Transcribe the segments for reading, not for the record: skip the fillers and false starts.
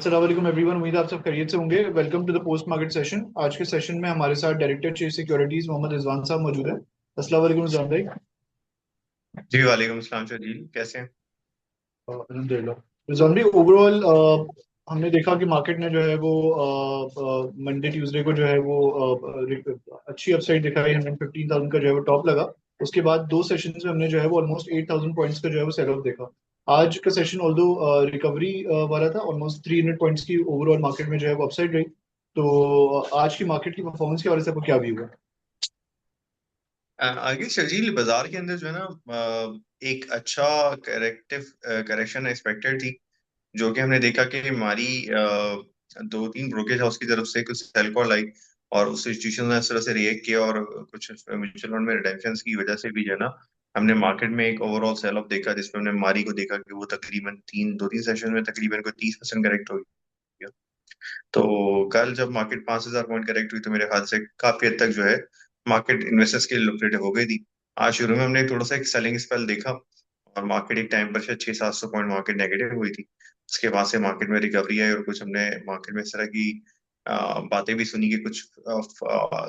अस्सलाम वालेकुम एवरीवन। उम्मीद है आप सब खैरियत से होंगे। Welcome to the post market session. आज के सेशन में हमारे साथ director chief securities Mohammad Rizwan साहब मौजूद है। अस्सलाम वालेकुम रिजवान भाई। जी वालेकुम सलाम शजील, कैसे हैं? अल्हम्दुलिल्लाह। रिजवान भाई, ओवरऑल हमने देखा कि मार्केट ने जो है वो मंडे ट्यूसडे को जो है वो अच्छी अपसाइड दिखाई। 115,000 का जो है वो टॉप लगा। उसके बाद दो सेशन में हमने जो है वो ऑलमोस्ट 8,000 पॉइंट्स का जो है वो सेल ऑफ देखा। आज का सेशन ऑल्दो रिकवरी वाला था। ऑलमोस्ट 300 पॉइंट्स की ओवरऑल मार्केट में जो है वो अपसाइड रही। तो आज की मार्केट की परफॉर्मेंस के बारे से आपको क्या व्यू है? आगे शजील बाजार के अंदर जो है ना, एक अच्छा करेक्टिव करेक्शन एक्सपेक्टेड थी। जो कि हमने देखा कि हमारी दो तीन ब्रोकेज हाउस की तरफ से कुछ सेल कॉल आई और उस सिचुएशन ने इस तरह से रिएक्ट किया, और कुछ म्यूचुअल फंड में रिडम्पशंस की वजह से भी जो है ना, हमने मार्केट में एक ओवरऑल सेल ऑफ देखा, जिसमें हमने मारी को देखा कि वो तकरीबन दो तीन सेशन में तकरीबन कोई 30% करेक्ट हो गया। तो कल जब मार्केट 5,000 पॉइंट करेक्ट हुई तो मेरे ख्याल से काफी हद तक जो है मार्केट इन्वेस्टर्स के लिए लुक्रेटिव हो गई थी। आज शुरू में हमने थोड़ा सा एक सेलिंग स्पेल देखा और मार्केट एक टाइम पर शायद 600-700 पॉइंट मार्केट नेगेटिव हुई थी। उसके बाद से मार्केट में रिकवरी आई और कुछ हमने मार्केट में इस तरह की बातें भी सुनी कि कुछ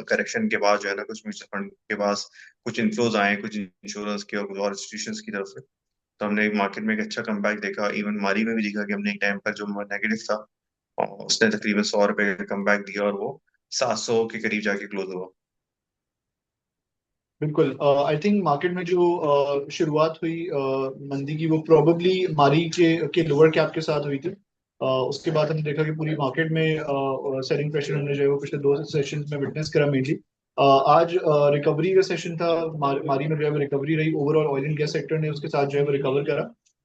करेक्शन के बाद जो है ना, कुछ म्यूचुअल फंड के पास कुछ इन्फ्लोज आए, कुछ इंश्योरेंस के और कुछ और इंस्टीट्यूशंस की तरफ से। तो हमने मार्केट में एक अच्छा कमबैक देखा। इवन मारी में भी देखा कि हमने एक टाइम पर जो नेगेटिव था और उसने तकरीबन 100 रुपए का कमबैक दिया और वो 700 के करीब जाके क्लोज हुआ। बिल्कुल। आई थिंक मार्केट में जो शुरुआत हुई मंदी की, वो प्रोबेबली मारी के लोअर कैप के साथ हुई थी। उसके बाद हमने देखा कि पूरी मार्केट में सेलिंग प्रेशर हमने जो है वो पिछले दो सेशन में विटनेस करा मेनली। आज रिकवरी का सेशन था। मारी में जो है वो रिकवरी रही। Overall oil and gas sector ने उसके साथ जो है वो रिकवर करा।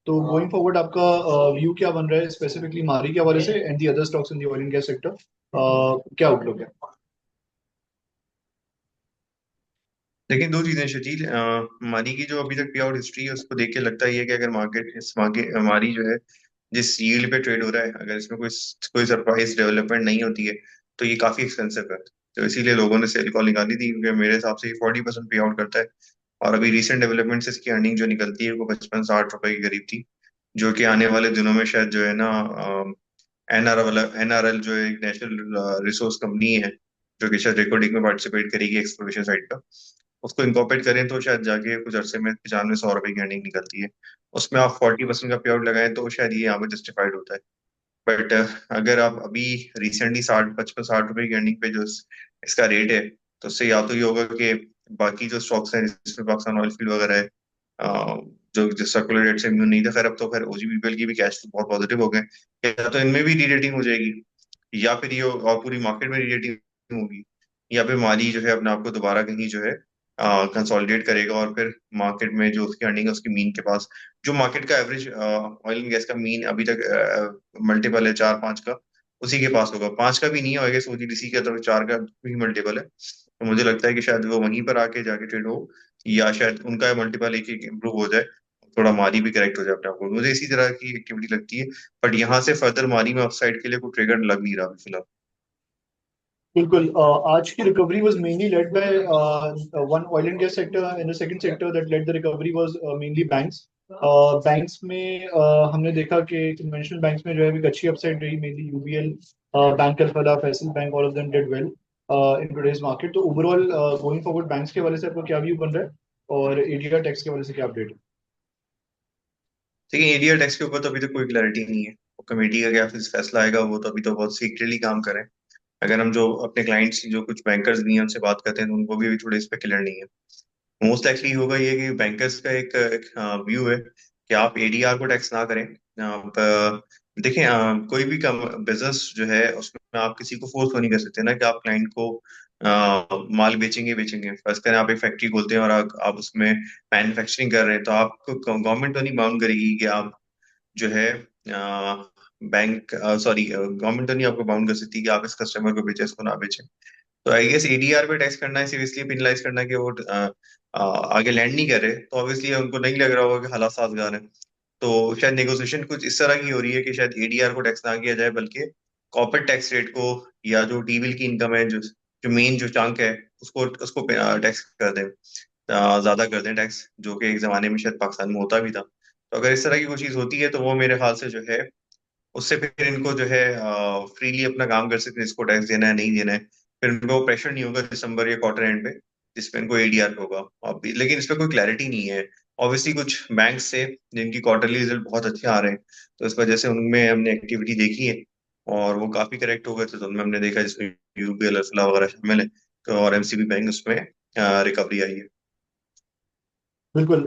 तो गोइंग फॉरवर्ड आपका व्यू क्या बन रहा है स्पेसिफिकली मारी के हवाले से and the other stocks in the oil and gas sector? क्या आउटलुक है? देखिए, दो चीजें शकील, मारी की जो अभी तक पे आउट हिस्ट्री है उसको देख के लगता ही है कि अगर मार्केट इस मार्केट मारी जो है जिस यील्ड पे ट्रेड हो रहा है, अगर इसमें कोई कोई सरप्राइज डेवलपमेंट नहीं होती है तो ये काफी एक्सपेंसिव है। तो इसीलिए लोगों ने सेल कॉल निकाली थी, क्योंकि मेरे हिसाब से ये 40% पे आउट करता है। और अभी रिसेंट डेवलपमेंट से इसकी अर्निंग जो निकलती है वो 55-60 रुपए के करीब थी, जो कि आने वाले दिनों में शायद जो है ना, एनआरएल जो है एक नेशनल रिसोर्स कंपनी है, जो कि शायद रिकॉर्डिंग में पार्टिसिपेट करेगी एक्सप्लोरेशन साइड का, उसको इनकॉर्पोरेट करें तो शायद जाके कुछ अरसे में 95-100 रुपए की अर्निंग निकलती है। उसमें आप 40% का पे आउट लगाएं तो शायद ये यहाँ पे जस्टिफाइड होता है। बट अगर आप अभी रिसेंटली 60, 55, 60 रुपए की अर्निंग पे जो इसका रेट है, तो उससे या तो ये होगा कि बाकी जो स्टॉक्स हैं जिसमें पाकिस्तान ऑयल फील्ड वगैरह है, जो सर्कुलर रेट से इम्यून नहीं था, खैर अब तो खैर ओजीबीपीएल की भी कैश फ्लो बहुत पॉजिटिव हो गए, या तो इनमें भी री रेटिंग हो जाएगी, या फिर ये और पूरी मार्केट में री रेटिंग होगी, या फिर माली जो है अपने आप को दोबारा कहीं जो है कंसोलिडेट करेगा और फिर मार्केट में जो उसकी अर्निंग है उसकी मीन के पास, जो मार्केट का एवरेज ऑयल एंड गैस का मीन अभी तक मल्टीपल है 4-5 का, उसी के पास होगा। 5 का भी नहीं है, आई ओजीडीसी का तो 4 का भी मल्टीपल है। तो मुझे लगता है कि शायद वो वहीं पर आके जाके ट्रेड हो, या शायद उनका मल्टीपल एक एक इम्प्रूव हो जाए, थोड़ा मारी भी करेक्ट हो जाए अपने आप को। मुझे इसी तरह की एक्टिविटी लगती है। बट यहाँ से फर्दर मारी में अपसाइड के लिए कोई ट्रिगर लग नहीं रहा अभी फिलहाल। बिल्कुल। आज की recovery was mainly led by one oil and gas sector and the second sector that led the recovery was mainly banks. Banks में हमने देखा कि कन्वेंशनल बैंक्स में जो है एक अच्छी अपसाइड रही। Mainly UBL, bank of Baroda, Faisal bank, all of them did well in today's market. तो ओवरऑल गोइंग फॉरवर्ड बैंक्स के वाले से आपको क्या व्यू बन रहा है और एडीआर टैक्स के वाले से क्या अपडेट है? देखिए, एडीआर टैक्स के ऊपर तो अभी तक कोई क्लैरिटी नहीं है, वो कमेटी का क्या फिर फैसला आएगा, वो तो अभी तो बहुत सीक्रेटली काम करें। अगर हम जो अपने क्लाइंट्स जो कुछ बैंकर्स भी हैं उनसे बात करते हैं तो उनको भी अभी थोड़े इस पे क्लियर नहीं है। मोस्ट likely होगा ये कि बैंकर्स का एक व्यू है कि आप एडीआर को टैक्स ना करें। आप देखें, कोई भी बिजनेस जो है उसमें आप किसी को फोर्स तो नहीं कर सकते ना कि आप क्लाइंट को माल बेचेंगे बेचेंगे। फर्स्ट करें, आप एक फैक्ट्री खोलते हैं और आप उसमें मैन्युफैक्चरिंग कर रहे हैं, तो आपको गवर्नमेंट तो नहीं बाउंड करेगी कि आप जो है बैंक सॉरी गवर्नमेंट तो नहीं आपको बाउंड कर सकती कि आप इस कस्टमर को बेचे इसको ना बेचे। तो आई गेस एडीआर पे टैक्स करना है सिर्फ इसलिए पेनलाइज करना है कि वो आगे लैंड नहीं कर रहे, तो ऑब्वियसली उनको नहीं लग रहा होगा कि हालात साजगार है। तो शायद नेगोशिएशन कुछ इस तरह की हो रही है कि शायद एडीआर को टैक्स ना किया जाए, बल्कि कॉर्पोरेट टैक्स रेट को, या जो टीबिल की इनकम है, जो जो मेन जो चंक है, उसको उसको टैक्स कर दें, ज्यादा कर दें टैक्स, जो कि एक जमाने में शायद पाकिस्तान में होता भी था। तो अगर इस तरह की कोई चीज होती है तो वो मेरे ख्याल से जो है उससे फिर इनको जो है फ्रीली अपना काम कर सकते हैं, इसको टैक्स देना है नहीं देना है। फिर उनको प्रेशर नहीं होगा दिसंबर या क्वार्टर एंड पे जिसपे इनको एडीआर होगा। अब लेकिन इस पे कोई क्लैरिटी नहीं है। ऑब्वियसली कुछ बैंक से जिनकी क्वार्टरली रिजल्ट बहुत अच्छे आ रहे हैं, तो इस वजह से उनमें हमने एक्टिविटी देखी है और वो काफी करेक्ट हो गए थे, तो उनमें हमने देखा जिसमें यूबीएल अल्फला वगैरह शामिल है, तो और एमसीबी बैंक उसमें रिकवरी आई है। बिल्कुल।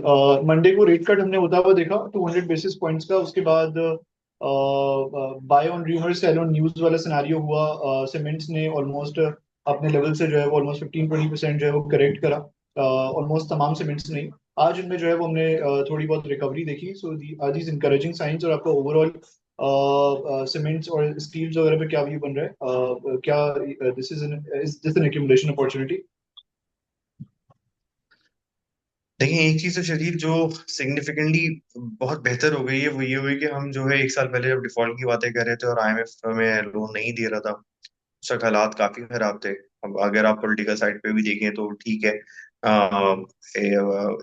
मंडे को रेट कट हमने होता हुआ देखा 200 बेसिस पॉइंट्स का। उसके बाद buy on rumour sell on news वाला सिनारियो हुआ। सीमेंट्स ने ऑलमोस्ट अपने लेवल से जो है वो ऑलमोस्ट 15-20% जो है वो करेक्ट करा, ऑलमोस्ट तमाम सीमेंट्स ने। आज इनमें जो है वो हमने थोड़ी बहुत रिकवरी देखी। सो आर दीज इनकरेजिंग साइंस। और आपका ओवरऑल सीमेंट्स और स्टील्स वगैरह पे क्या व्यू बन रहा है? क्या this is this an accumulation opportunity? देखिए, एक चीज तो शरीर जो सिग्निफिकेंटली बहुत बेहतर हो गई है वो ये हुई कि हम जो है एक साल पहले जब डिफॉल्ट की बातें कर रहे थे और आईएमएफ में लोन नहीं दे रहा था, उस वक्त हालात काफी खराब थे। अब अगर आप पॉलिटिकल साइड पे भी देखें तो ठीक है,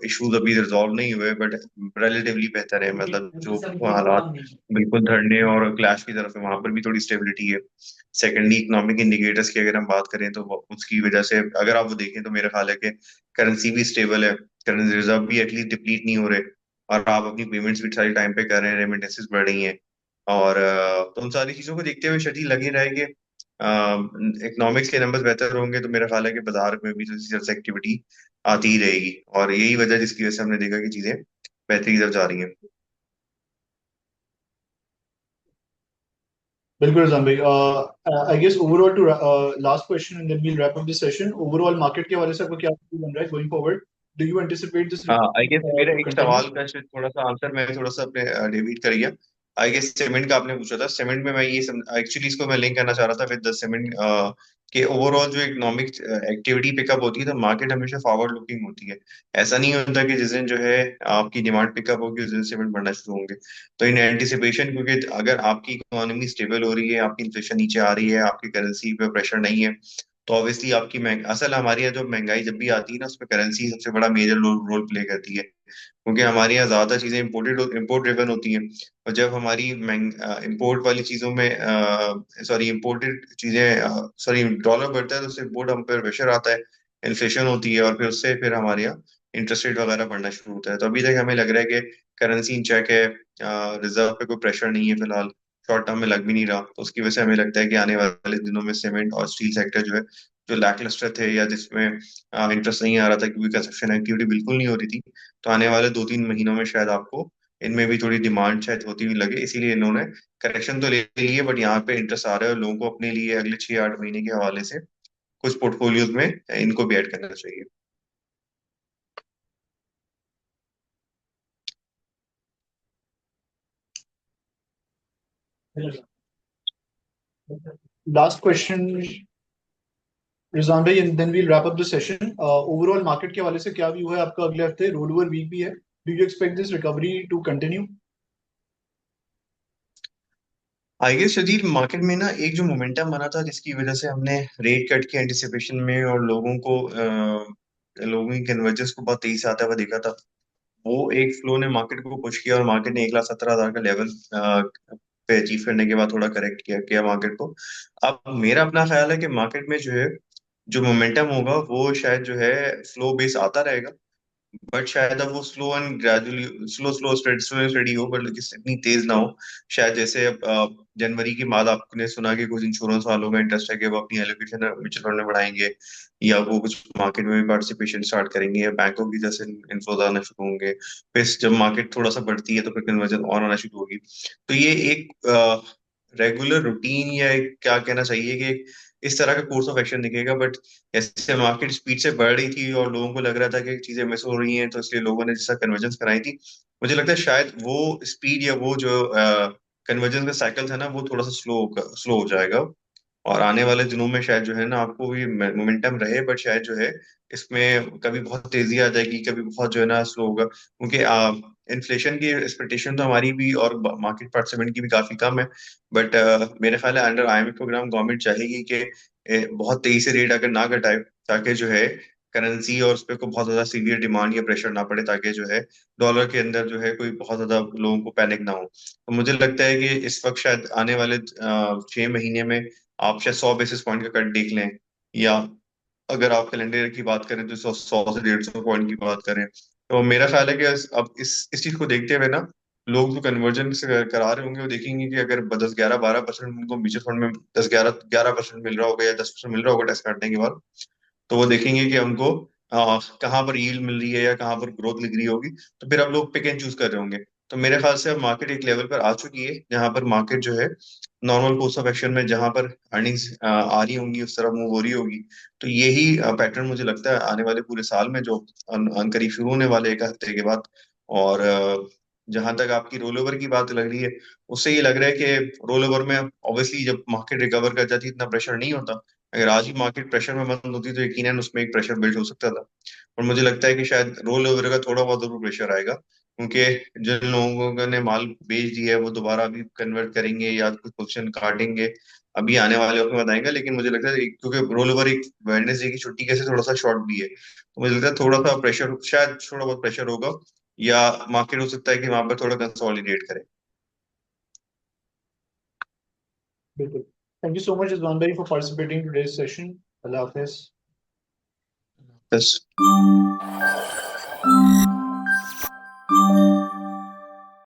इश्यूज अभी रिजॉल्व नहीं हुए, बट रिलेटिवली बेहतर है। मतलब जो हालात बिल्कुल धरने और क्लैश की तरफ है, वहां पर भी थोड़ी स्टेबिलिटी है। सेकेंडली, इकोनॉमिक इंडिकेटर्स की अगर हम बात करें तो उसकी वजह से अगर आप वो देखें तो मेरा ख्याल है कि करेंसी भी स्टेबल है, करेंसी रिजर्व भी एटलीस्ट डिप्लीट नहीं हो रहे, और आप अपनी पेमेंट्स भी सारी टाइम पे कर रहे हैं, रेमिटेंसेस बढ़ रही हैं। और तो उन सारी चीजों को देखते हुए शायद लगे रहे कि इकोनॉमिक्स के नंबर्स बेहतर होंगे, तो मेरा ख्याल है कि बाजार में भी तो इसी तरह से एक्टिविटी आती ही रहेगी, और यही वजह जिसकी वजह से हमने देखा कि चीजें बेहतरी की तरफ जा रही हैं। बिल्कुल रजान भाई। I guess overall to last question and then we'll wrap up this session. Overall market के हवाले से आपको क्या बन रहा है going forward? Do you anticipate this I guess मेरा टू एक कंटिन्यू? सवाल का शायद थोड़ा सा आंसर मैं थोड़ा सा अपने रिपीट करिए। आई गेस सीमेंट का आपने पूछा था, सीमेंट में मैं ये एक्चुअली इसको मैं लिंक करना चाह रहा था विद द सीमेंट के ओवरऑल जो इकोनॉमिक एक्टिविटी पिकअप होती है तो मार्केट हमेशा फॉरवर्ड लुकिंग होती है। ऐसा नहीं होता कि जिस दिन जो है आपकी डिमांड पिकअप होगी उस दिन सीमेंट बढ़ना शुरू होंगे। तो इन एंटिसिपेशन, क्योंकि अगर आपकी इकोनॉमी स्टेबल हो रही है, आपकी इन्फ्लेशन नीचे आ रही है, आपकी करेंसी पे प्रेशर नहीं है, तो ऑब्वियसली आपकी असल हमारे यहाँ जो महंगाई जब भी आती है ना, उसमें करेंसी सबसे बड़ा मेजर रोल प्ले करती है, क्योंकि हमारे यहाँ ज्यादा चीजें इम्पोर्ट ड्रिवन होती हैं। और जब हमारी इम्पोर्ट वाली चीजों में सॉरी इम्पोर्टेड चीजें सॉरी डॉलर बढ़ता है तो उससे इम्पोर्ट हम पर प्रेशर आता है, इन्फ्लेशन होती है, और फिर उससे फिर हमारे यहाँ इंटरेस्ट रेट वगैरह बढ़ना शुरू होता है। तो अभी तक हमें लग रहा है कि करेंसी इन चेक है, रिजर्व पे कोई प्रेशर नहीं है फिलहाल, शॉर्ट टर्म में लग भी नहीं रहा, तो उसकी वजह से हमें लगता है कि आने वाले दिनों में सीमेंट और स्टील सेक्टर जो है, जो लैकलस्टर थे या जिसमें इंटरेस्ट नहीं आ रहा था क्योंकि कंस्ट्रक्शन एक्टिविटी बिल्कुल नहीं हो रही थी, तो आने वाले 2-3 महीनों में शायद आपको इनमें भी थोड़ी डिमांड शायद होती हुई लगे, इसीलिए इन्होंने करेक्शन तो ले ली है, बट यहाँ पे इंटरेस्ट आ रहा है और लोगों को अपने लिए अगले 6-8 महीने के हवाले से कुछ पोर्टफोलियोज में इनको भी ऐड करना चाहिए। लास्ट क्वेश्चन रिजवान भाई and then we'll wrap up the session. Overall market के हवाले से क्या व्यू है आपका? अगले हफ्ते रोल ओवर वीक भी है। Do you expect this recovery to continue? I guess शदीद मार्केट में ना एक जो मोमेंटम बना था जिसकी वजह से हमने रेट कट के एंटिसिपेशन में और लोगों की कन्वर्जेंस को बहुत तेजी से आता हुआ देखा था, वो एक फ्लो ने मार्केट को पुश किया और मार्केट ने 1,17,000 का लेवल पे अचीव करने के बाद थोड़ा करेक्ट किया मार्केट को। अब मेरा अपना ख्याल है कि मार्केट में जो है जो मोमेंटम होगा वो शायद जो है फ्लो बेस आता रहेगा, बट शायद अब वो slow and gradually slow slow slow study हो, बट इतनी तेज ना हो। शायद जैसे अब जनवरी के बाद आपने सुना कि कुछ इंश्योरेंस वालों का इंटरेस्ट है कि वो अपनी एलोकेशन म्यूचुअल फंड में बढ़ाएंगे, या वो कुछ मार्केट में भी पार्टिसिपेशन स्टार्ट करेंगे, या बैंकों की जैसे इन्फ्लोज आना शुरू होंगे। फिर जब मार्केट थोड़ा सा बढ़ती है तो फिर कन्वर्जन और आना शुरू होगी। तो ये एक रेगुलर रूटीन या एक क्या कहना चाहिए कि इस तरह का कोर्स ऑफ एक्शन दिखेगा, बट जैसे मार्केट स्पीड से बढ़ रही थी और लोगों को लग रहा था कि चीजें मिस हो रही हैं, तो इसलिए लोगों ने जैसा कन्वर्जेंस कराई थी, मुझे लगता है शायद वो स्पीड या वो जो कन्वर्जेंस का साइकिल था ना वो थोड़ा सा स्लो हो जाएगा। और आने वाले दिनों में शायद जो है ना आपको भी मोमेंटम रहे, बट शायद जो है इसमें कभी बहुत तेजी आ जाएगी, कभी बहुत जो है ना स्लो होगा, क्योंकि इन्फ्लेशन की एक्सपेक्टेशन तो हमारी भी और मार्केट पार्टिसिपेंट की भी काफी कम है। बट मेरे ख्याल है अंडर आईएमएफ प्रोग्राम गवर्नमेंट चाहेगी कि बहुत तेजी से रेट अगर ना घटाए, ताकि जो है करेंसी और उस पर को बहुत ज्यादा सीवियर डिमांड या प्रेशर ना पड़े, ताकि जो है डॉलर के अंदर जो है कोई बहुत ज्यादा लोगों को पैनिक ना हो। तो मुझे लगता है कि इस वक्त शायद आने वाले 6 महीने में आप शायद 100 बेसिस पॉइंट का कट देख लें, या अगर आप कैलेंडर की बात करें तो 100 से 150 पॉइंट की बात करें। तो मेरा ख्याल है कि अब इस चीज को देखते हुए ना, लोग जो कन्वर्जन से करा रहे होंगे वो देखेंगे कि अगर 10-11-12% उनको म्यूचुअल फंड में 10-11-11% मिल रहा होगा या 10% मिल रहा होगा टैक्स काटने के बाद, तो वो देखेंगे कि उनको कहाँ पर यील्ड मिल रही है या कहाँ पर ग्रोथ लिख रही होगी। तो फिर अब लोग पिक एंड चूज कर रहे होंगे। तो मेरे ख्याल से अब मार्केट एक लेवल पर आ चुकी है जहां पर मार्केट जो है नॉर्मल कोर्स ऑफ एक्शन में जहां पर अर्निंग्स आ रही होंगी उस तरफ मूव हो रही होगी। तो यही पैटर्न मुझे लगता है आने वाले पूरे साल में जो अनकरीब शुरू होने वाले 1 हफ्ते के बाद। और जहां तक आपकी रोल ओवर की बात लग रही है, उससे ये लग रहा है कि रोल ओवर में ऑब्वियसली जब मार्केट रिकवर कर जाती है इतना प्रेशर नहीं होता। अगर आज ही मार्केट प्रेशर में बंद होती तो यकीनन उसमें एक प्रेशर बिल्ड हो सकता था। और मुझे लगता है कि शायद रोल ओवर का थोड़ा बहुत जरूर प्रेशर आएगा, क्योंकि जिन लोगों ने माल बेच दिया है वो दोबारा अभी कन्वर्ट करेंगे या कुछ पोजीशन काटेंगे, अभी आने वाले वक्त में बताएंगे। लेकिन मुझे लगता है क्योंकि रोल ओवर एक वेडनेसडे की छुट्टी कैसे थोड़ा सा शॉर्ट भी है, तो मुझे लगता है थोड़ा सा प्रेशर, शायद थोड़ा बहुत प्रेशर होगा, या मार्केट हो सकता है कि वहां पर थोड़ा कंसोलिडेट करे। बिल्कुल। Thank you so much Rizwan भाई फॉर पार्टिसिपेटिंग टुडेज सेशन। अल्लाह हाफिज। बस।